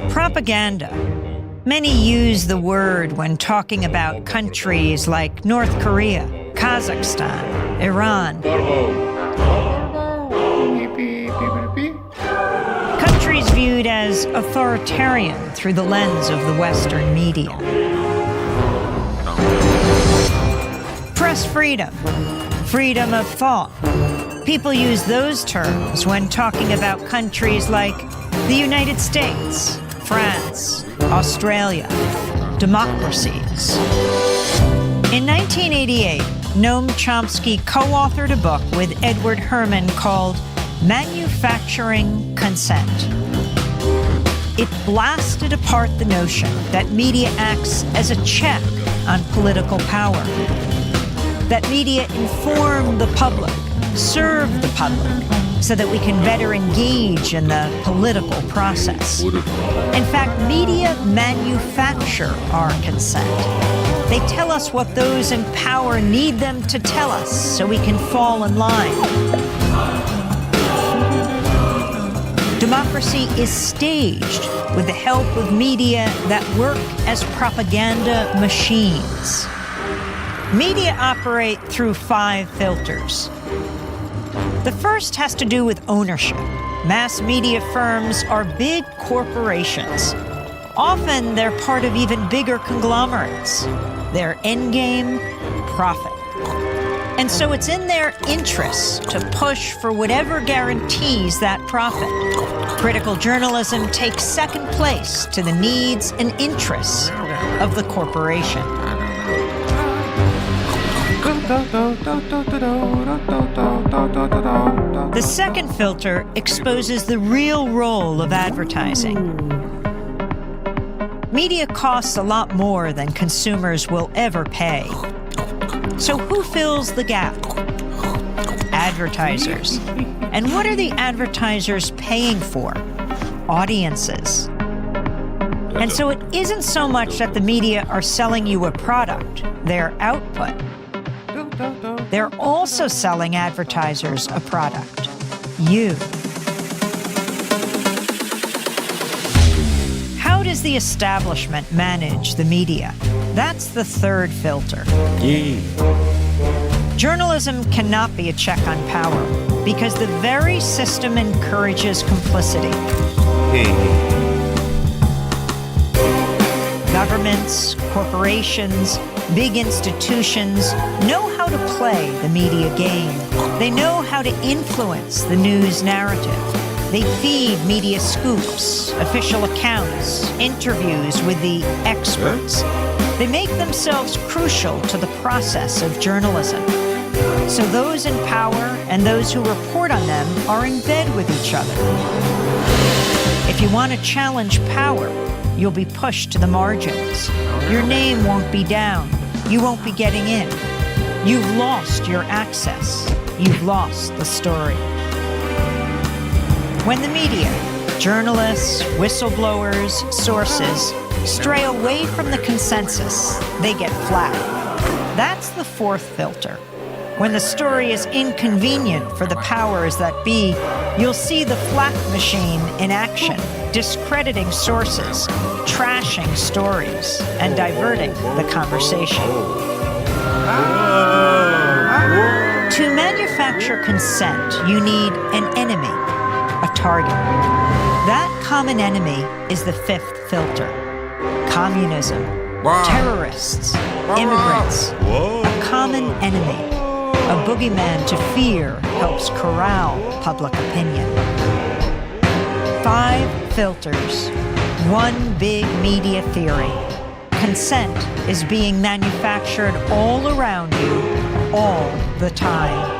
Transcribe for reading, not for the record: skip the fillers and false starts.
Propaganda. Many use the word when talking about countries like North Korea, Kazakhstan, Iran. Countries viewed as authoritarian through the lens of the Western media. Press freedom, freedom of thought. People use those terms when talking about countries like the United States, France, Australia, democracies. In 1988, Noam Chomsky co-authored a book with Edward Herman called Manufacturing Consent. It blasted apart the notion that media acts as a check on political power, that media inform the public, serve the public, so that we can better engage in the political process. In fact, media manufacture our consent. They tell us what those in power need them to tell us so we can fall in line. Democracy is staged with the help of media that work as propaganda machines. Media operate through 5 filters. The first has to do with ownership. Mass media firms are big corporations. Often they're part of even bigger conglomerates. Their endgame, profit. And so it's in their interests to push for whatever guarantees that profit. Critical journalism takes second place to the needs and interests of the corporation. The second filter exposes the real role of advertising. Media costs a lot more than consumers will ever pay. So who fills the gap? Advertisers. And what are the advertisers paying for? Audiences. And so it isn't so much that the media are selling you a product, their output. They're also selling advertisers a product, you. How does the establishment manage the media? That's the third filter. Journalism cannot be a check on power because the very system encourages complicity. Governments, corporations, big institutions know how to play the media game. They know how to influence the news narrative. They feed media scoops, official accounts, interviews with the experts. They make themselves crucial to the process of journalism. So those in power and those who report on them are in bed with each other. If you want to challenge power, you'll be pushed to the margins. Your name won't be down. You won't be getting in. You've lost your access. You've lost the story. When the media, journalists, whistleblowers, sources, stray away from the consensus, they get flat. That's the fourth filter. When the story is inconvenient for the powers that be, you'll see the flak machine in action, discrediting sources, trashing stories, and diverting the conversation. To manufacture consent, you need an enemy, a target. That common enemy is the fifth filter. Communism, terrorists, immigrants, a common enemy. A boogeyman to fear helps corral public opinion. 5 filters, one big media theory. Consent is being manufactured all around you, all the time.